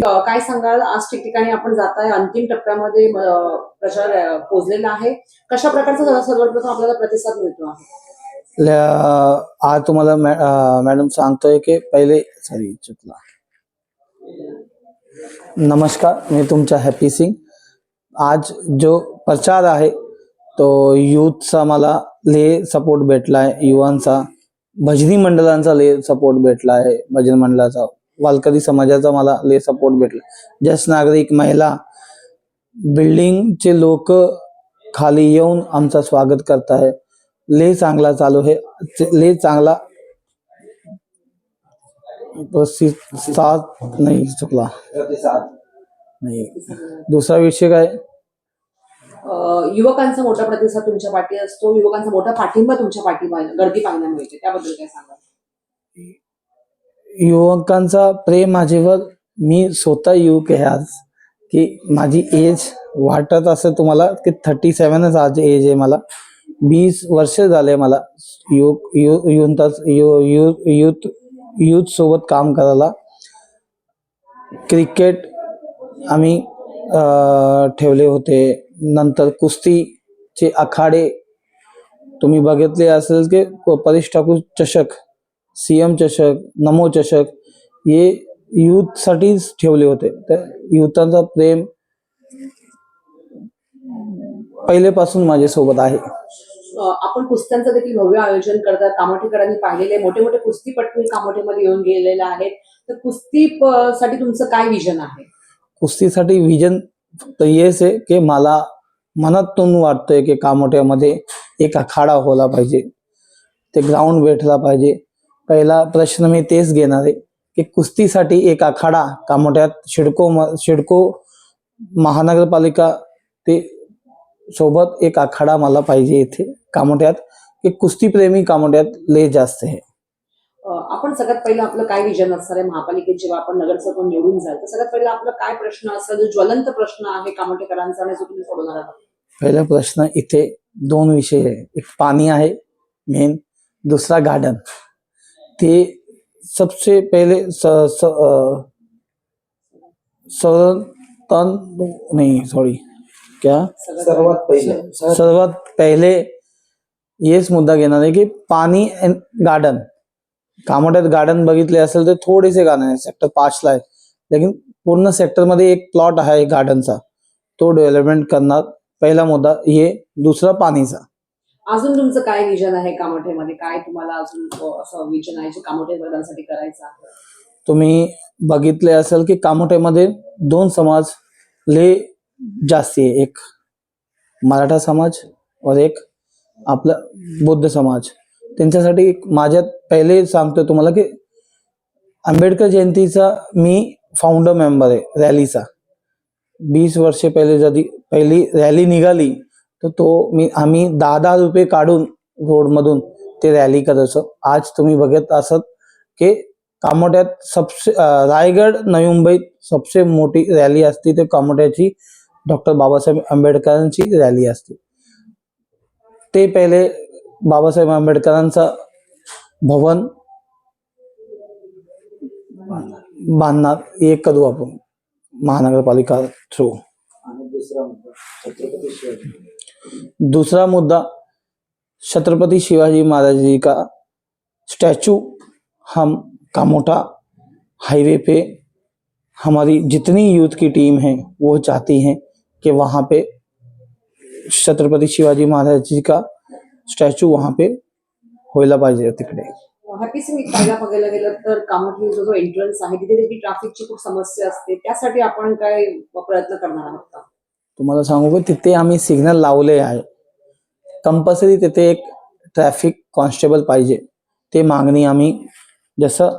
काय सांगाल, आज ठिकठिकाणी आपण जाताय, अंतिम टप्प्यामध्ये प्रचार पोहोचलेला आहे. कशा प्रकारचा सर्वप्रथम आपल्याला प्रतिसाद मिळतो आहे? आज तुम्हाला मॅडम सांगतोय की पहिले चुकला. नमस्कार, मी तुमचा हॅपी सिंग. आज जो प्रचार आहे तो यूथचा मला ले सपोर्ट भेटला आहे, युवांचा, भजनी मंडळांचा ले सपोर्ट भेटला आहे, भजन मंडळाचा, वालकरी समाजाचा मला ले सपोर्ट भेटला. ज्येष्ठ नागरिक, महिला, बिल्डिंगचे लोक खाली येऊन आमचं स्वागत करत आहे. ले चांगला चालू आहे, ले चांगला साथ नाही चुकला नाही. दुसरा विषय काय, युवकांचा मोठा प्रतिसाद तुमच्या पाठी असतो, युवकांचा मोठा पाठिंबा तुमच्या पाठी गर्दी पाहायला मिळते, त्याबद्दल काय सांगाल? युवकांचा प्रेम माझ्यावर, मी स्वतः युवक आहे आज, की माझी एज वाटत असं तुम्हाला की 37च आज एज आहे मला. 20 वर्ष झाले मला युथ सोबत काम करायला. क्रिकेट आम्ही ठेवले होते, नंतर कुस्तीचे आखाडे तुम्ही बघितले असेल की परेश ठाकूर चषक, सीएम चषक, नमो चषक हे युथ साठीच ठेवले होते. तर युथांचा प्रेम पहिलेपासून माझ्यासोबत आहे. आपण कुस्त्यांचं देखील भव्य आयोजन करतात, कामोठेकरांनी पाहिलेले मोठे मोठे कुस्तीपटू कामोठेमध्ये येऊन गेलेले आहेत. तर कुस्ती साठी तुमचं काय विजन आहे? कुस्तीसाठी विजन फक्त हेच आहे की मला मनातून वाटतंय की कामोठ्यामध्ये एक आखाडा होला पाहिजे, ते ग्राउंड भेटला पाहिजे. पहिला प्रश्न मी तेच घेणार आहे की कुस्तीसाठी एक आखाडा कामोठ्यात, शिडको महानगरपालिका ते सोबत एक आखाडा मला पाहिजे इथे कामोठ्यात, की कुस्तीप्रेमी कामोठ्यात लय जास्त आहे. आपण सगळ्यात पहिलं आपलं काय विजन असणार आहे महापालिकेत जेव्हा आपण नगरसेवक निवडून जाल, तर सगळ्यात पहिला आपला काय प्रश्न असेल, जो ज्वलंत प्रश्न आहे कामोठेकरांचा आणि जो तुम्ही सोडवणार आहात? पहिला प्रश्न इथे 2 विषय आहे, एक पाणी आहे मेन, दुसरा गार्डन. ते सबसे पहिले सर्वात पहिले येच मुद्दा घेणार आहे की पाणी अँड गार्डन. कामोठ्यात गार्डन बघितले असेल तर थोडेसे गार्डन आहे, सेक्टर 5 ला आहे, लेकिन पूर्ण सेक्टर मध्ये एक प्लॉट आहे गार्डनचा, तो डेव्हलपमेंट करणार. पहिला मुद्दा हे. दुसरा पाणीचा. अजून तुमचं काय विजन आहे कामोठेमध्ये? काय तुम्हाला अजून असं विजन आहे जे कामोठेकरांसाठी करायचं आहे? तुम्ही बघितले असेल की कामोठ्यामध्ये 2 समाज ले जास्ती आहे, एक मराठा समाज और एक आपला बौद्ध समाज. त्यांच्यासाठी माझ्यात पहिले सांगतो तुम्हाला की आंबेडकर जयंतीचा मी फाउंडर मेंबर आहे रॅलीचा. 20 वर्ष पहिले जरी पहिली रॅली निघाली तर आम्ही 10 रुपये काढून रोडमधून ते रॅली करायचो. आज तुम्ही बघत असत की कामोठ्यात सबसे रायगड नवी मुंबईत सबसे मोठी रॅली असते ते कामोठ्याची डॉक्टर बाबासाहेब आंबेडकरांची रॅली असते. ते पहिले बाबासाहेब आंबेडकरांचा भवन बांधणार हे करू आपण महानगरपालिका थ्रू. दूसरा मुद्दा छत्रपति शिवाजी महाराज जी का स्टैचू हम कामोठा हाईवे पे हमारी जितनी यूथ की टीम है वो चाहती हैं कि वहाँ पे छत्रपति शिवाजी महाराज जी का स्टॅच्यू वहाँ पे व्हायला पाहिजे तिकडे. हॅपी सिंग, पहिला बघायला गेलं तर कामोठी जो एंट्रन्स आहे तिथे देखील ट्रॅफिकची खूप समस्या असते, त्यासाठी आपण काय प्रयत्न करणार आहोत का? तुम्हाला सांगू की तिथे आम्ही सिग्नल लावले आहे, कंपल्सरी तिथे एक ट्रॅफिक कॉन्स्टेबल पाहिजे. ते मागणी आम्ही जसं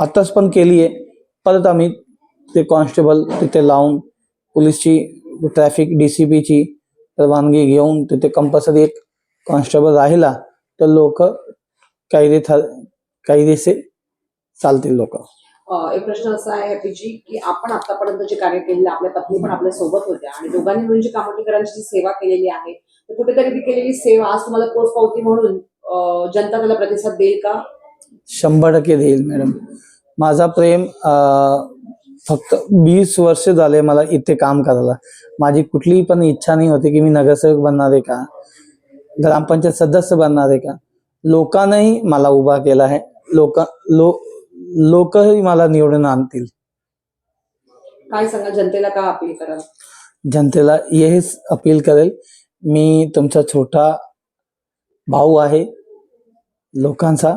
आताच पण केली आहे, परत आम्ही ते कॉन्स्टेबल तिथे लावून पोलीसची ट्रॅफिक DCPची परवानगी घेऊन तिथे कंपल्सरी एक कॉन्स्टेबल राहिला तर लोक कायदेसे चालतील लोक. एक प्रश्न असा आहे हॅपीजी की आपण आतापर्यंत जे कार्य केलेलं, आपल्या पत्नी पण आपल्या सोबत होत्या आणि दोघांनी मिळून जी कामोठेकरांची जी सेवा केलेली आहे, तर कुठेतरी ती केलेली सेवा आज तुम्हाला पोचपावती म्हणून जनता त्याला प्रतिसाद देईल का? 100% देईल मॅडम. माझा प्रेम फक्त 20 वर्ष झाले मला इथे काम करायला. माझी कुठलीही पण इच्छा नाही होती की मी नगरसेवक बनणार आहे का, ग्रामपंचायत सदस्य बनणार आहे का. लोकांनाही मला उभा केला आहे. लोकही मला निवडून आणतील. काय सांगा जनतेला का अपील करा? जनतेला हेच अपील करेल, मी तुमचा छोटा भाऊ आहे, लोकांचा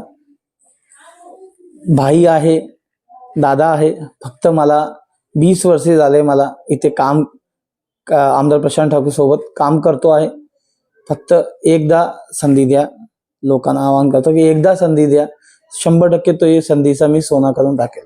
भाई आहे, दादा आहे. फक्त मला 20 वर्षे झाले मला इथे काम आमदार प्रशांत ठाकूर सोबत काम करतो आहे. फक्त एकदा संधी द्या. लोकांना आवाहन करतो की एकदा संधी द्या. 100% तो ही संधीचा मी सोना करून टाकेल.